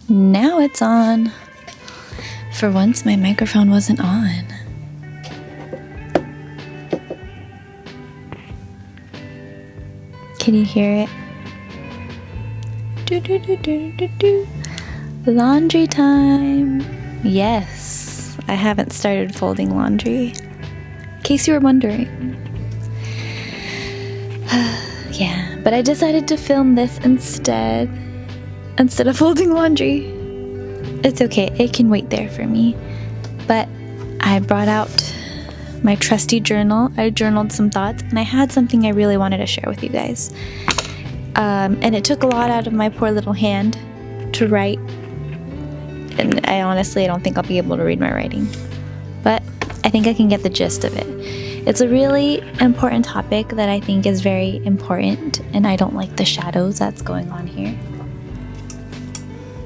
Now it's on. For once, my microphone wasn't on. Can you hear it? Do, do, do, do, do, do. Laundry time. Yes, I haven't started folding laundry. In case you were wondering. Yeah, but I decided to film this instead of folding laundry. It's okay, it can wait there for me. But I brought out my trusty journal. I journaled some thoughts, and I had something I really wanted to share with you guys. And it took a lot out of my poor little hand to write. And I don't think I'll be able to read my writing. But I think I can get the gist of it. It's a really important topic that I think is very important, and I don't like the shadows that's going on here.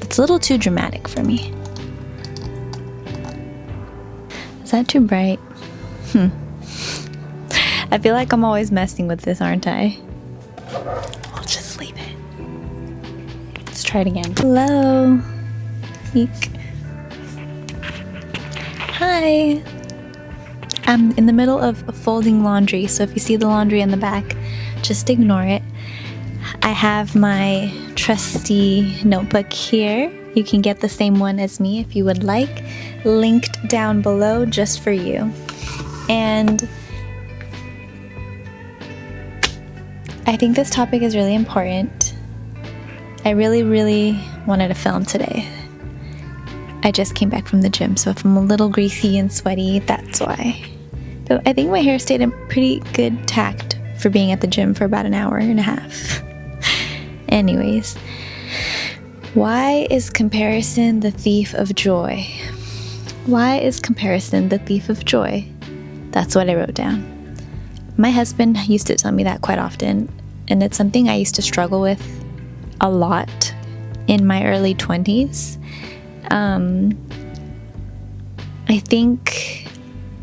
It's a little too dramatic for me. Is that too bright? I feel like I'm always messing with this, aren't I? I'll just leave it. Let's try it again. Hello. Eek. Hi. I'm in the middle of folding laundry, so if you see the laundry in the back, just ignore it. I have my trusty notebook here. You can get the same one as me if you would like, linked down below just for you. And I think this topic is really important. I really wanted to film today. I just came back from the gym, so if I'm a little greasy and sweaty, that's why. But I think my hair stayed in pretty good tact for being at the gym for about an hour and a half. Anyways, why is comparison the thief of joy? Why is comparison the thief of joy? That's what I wrote down. My husband used to tell me that quite often, and it's something I used to struggle with a lot in my early 20s.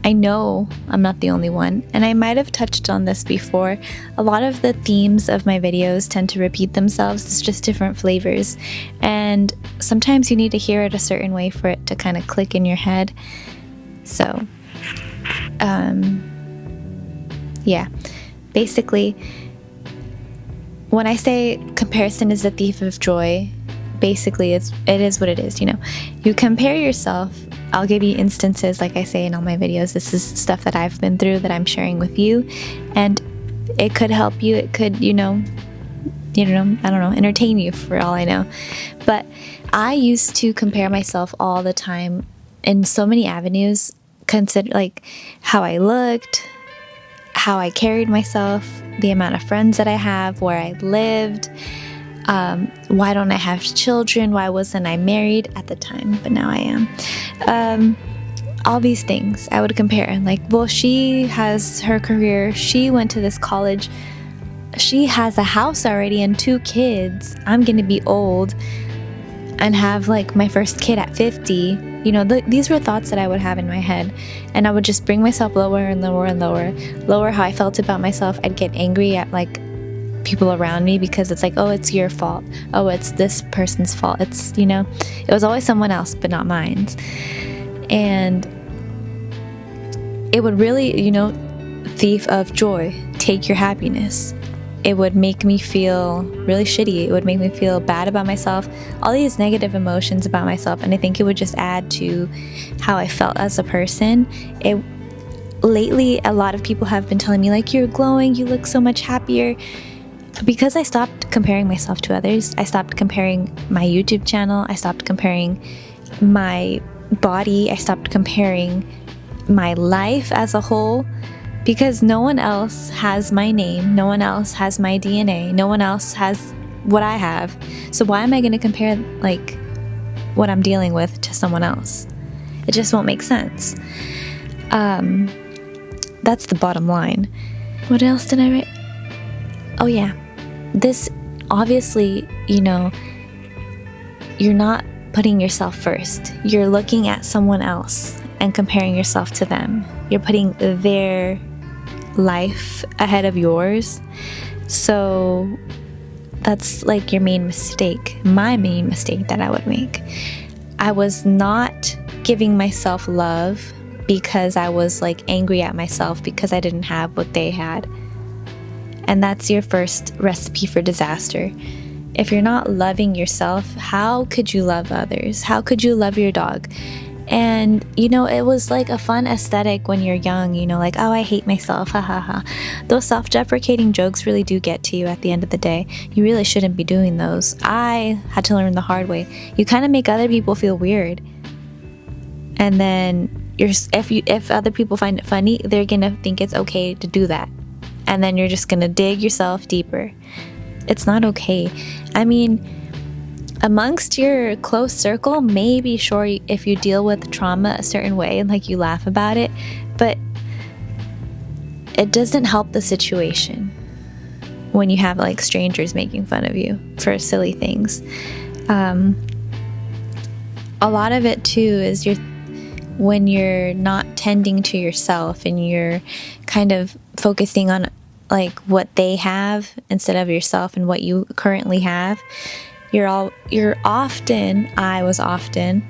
I know I'm not the only one, and I might have touched on this before. A lot of the themes of my videos tend to repeat themselves. It's just different flavors, and sometimes you need to hear it a certain way for it to kind of click in your head. So, yeah, basically, when I say comparison is the thief of joy, basically it is what it is. You compare yourself. I'll give you instances, like I say in all my videos. This is stuff that I've been through that I'm sharing with you, and it could help you. It could, I don't know, entertain you for all I know. But I used to compare myself all the time in so many avenues. Consider like how I looked, how I carried myself, the amount of friends that I have, where I lived. Why don't I have children? Why wasn't I married at the time? But now I am. All these things I would compare. Like, well, she has her career. She went to this college. She has a house already and 2 kids. I'm going to be old and have like my first kid at 50. These were thoughts that I would have in my head. And I would just bring myself lower and lower and lower. Lower how I felt about myself. I'd get angry at like people around me because it's like, oh, it's your fault. Oh, it's this person's fault. It's, it was always someone else, but not mine. And it would really, thief of joy, take your happiness. It would make me feel really shitty. It would make me feel bad about myself, all these negative emotions about myself. And I think it would just add to how I felt as a person. Lately, a lot of people have been telling me like, you're glowing, you look so much happier. Because I stopped comparing myself to others. I stopped comparing my YouTube channel. I stopped comparing my body. I stopped comparing my life as a whole, because no one else has my name. No one else has my DNA. No one else has what I have. So why am I going to compare like what I'm dealing with to someone else? It just won't make sense. That's the bottom line. What else did I write? Oh yeah. This, obviously, you're not putting yourself first. You're looking at someone else and comparing yourself to them. You're putting their life ahead of yours. So That's like your main mistake, my main mistake that I would make. I was not giving myself love because I was like angry at myself because I didn't have what they had. And that's your first recipe for disaster. If you're not loving yourself, how could you love others? How could you love your dog? And, you know, it was like a fun aesthetic when you're young, you know, like, oh, I hate myself, ha ha ha. Those self-deprecating jokes really do get to you at the end of the day. You really shouldn't be doing those. I had to learn the hard way. You kind of make other people feel weird. And then if other people find it funny, they're going to think it's okay to do that. And then you're just going to dig yourself deeper. It's not okay. I mean, amongst your close circle, maybe sure if you deal with trauma a certain way and like you laugh about it, but it doesn't help the situation when you have like strangers making fun of you for silly things. A lot of it too is when you're not tending to yourself and you're kind of focusing on like what they have instead of yourself and what you currently have. I was often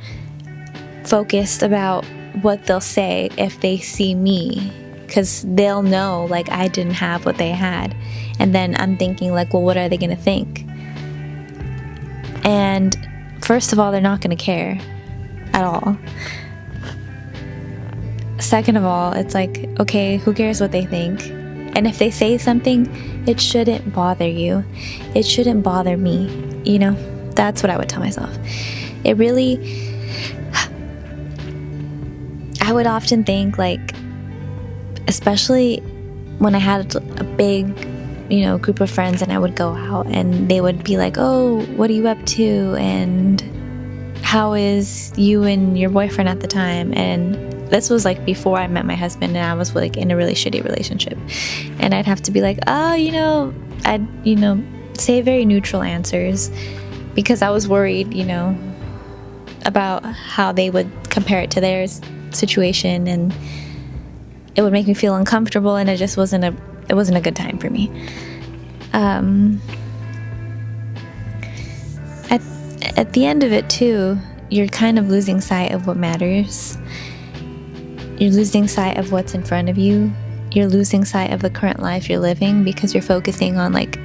focused about what they'll say if they see me, because they'll know like I didn't have what they had. And then I'm thinking like, well, what are they going to think? And first of all, they're not going to care at all. Second of all, it's like, okay, who cares what they think? And if they say something, it shouldn't bother you. It shouldn't bother me. You know, that's what I would tell myself. I would often think like, especially when I had a big, you know, group of friends and I would go out and they would be like, oh, what are you up to? And how is you and your boyfriend at the time? And this was like before I met my husband and I was like in a really shitty relationship. And I'd have to be like, oh, I'd say very neutral answers because I was worried, about how they would compare it to their situation, and it would make me feel uncomfortable, and it just wasn't a good time for me. At the end of it too, you're kind of losing sight of what matters. You're losing sight of what's in front of you. You're losing sight of the current life you're living because you're focusing on like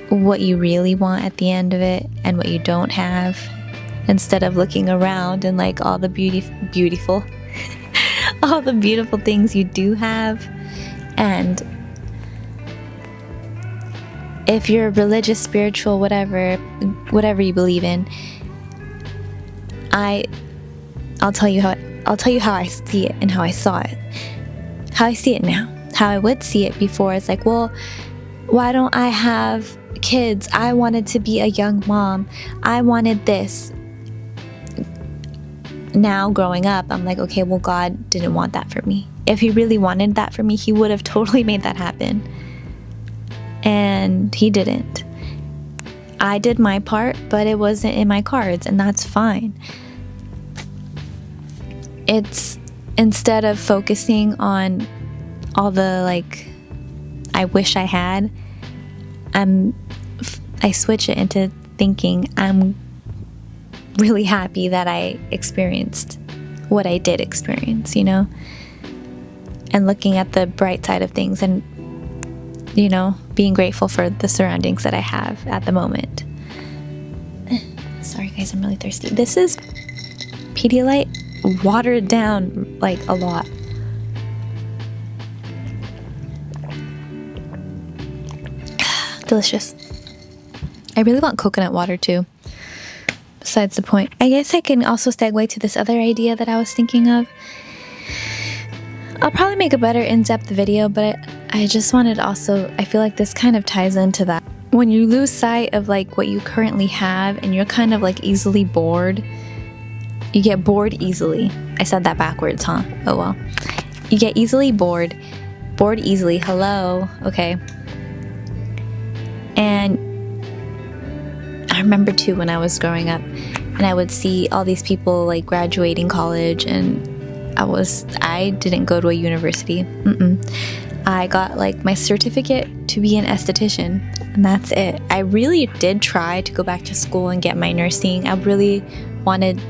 what you really want at the end of it and what you don't have, instead of looking around and like all the beautiful all the beautiful things you do have. And if you're religious, spiritual, whatever you believe in, I'll tell you how I see it and how I saw it. How I see it now. How I would see it before is like, well, why don't I have kids? I wanted to be a young mom. I wanted this. Now growing up, I'm like, okay, well, God didn't want that for me. If he really wanted that for me, he would have totally made that happen. And he didn't. I did my part, but it wasn't in my cards, and that's fine. It's instead of focusing on all the like I wish I had, I switch it into thinking I'm really happy that I experienced what I did experience, and looking at the bright side of things and being grateful for the surroundings that I have at the moment. Sorry guys, I'm really thirsty. This is Pedialyte watered down like a lot. Delicious. I really want coconut water too. Besides the point. I guess I can also segue to this other idea that I was thinking of. I'll probably make a better in-depth video, but I just wanted also, I feel like this kind of ties into that. When you lose sight of like what you currently have and you're kind of like easily bored, you get bored easily. I said that backwards, huh? Oh well. You get easily bored easily. Hello. Okay. And I remember too when I was growing up and I would see all these people like graduating college, and I didn't go to a university. I got like my certificate to be an esthetician, and that's it. I really did try to go back to school and get my nursing. I really wanted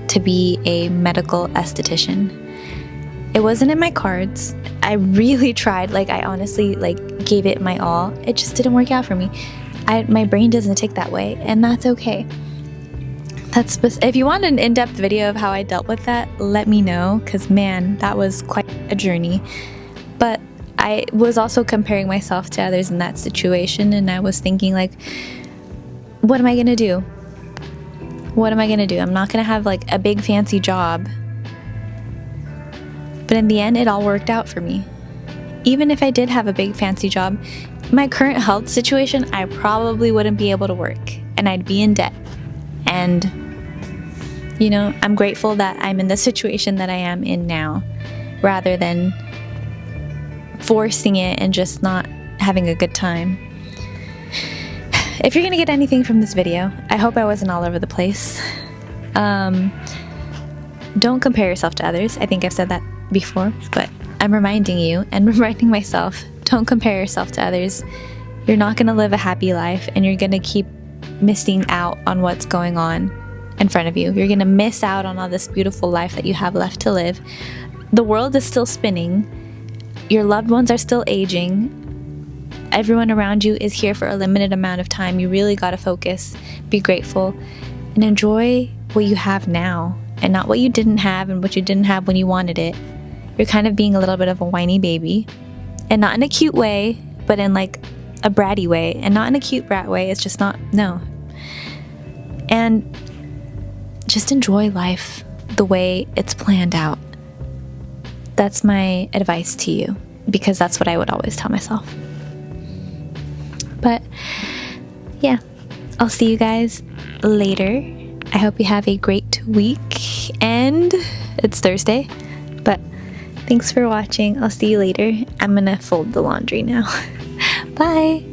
to be a medical esthetician. It wasn't in my cards. I really tried. Like, I honestly like gave it my all. It just didn't work out for me. My brain doesn't tick that way, and that's okay. If you want an in-depth video of how I dealt with that, let me know, because man, that was quite a journey. But I was also comparing myself to others in that situation, and I was thinking like, what am I gonna do? What am I gonna do? I'm not gonna have like a big fancy job. But in the end, it all worked out for me. Even if I did have a big fancy job, my current health situation, I probably wouldn't be able to work, and I'd be in debt. And you know, I'm grateful that I'm in the situation that I am in now, rather than forcing it and just not having a good time. If you're gonna get anything from this video, I hope I wasn't all over the place. Don't compare yourself to others. I think I've said that before, but I'm reminding you and reminding myself, don't compare yourself to others. You're not gonna live a happy life, and you're gonna keep missing out on what's going on in front of you. You're gonna miss out on all this beautiful life that you have left to live. The world is still spinning. Your loved ones are still aging. Everyone around you is here for a limited amount of time. You really gotta focus, be grateful, and enjoy what you have now, and not what you didn't have and what you didn't have when you wanted it. You're kind of being a little bit of a whiny baby, and not in a cute way, but in like a bratty way, and not in a cute brat way. It's just not, no. And just enjoy life the way it's planned out. That's my advice to you, because that's what I would always tell myself. But yeah, I'll see you guys later. I hope you have a great week, and it's Thursday, but thanks for watching. I'll see you later. I'm gonna fold the laundry now. Bye.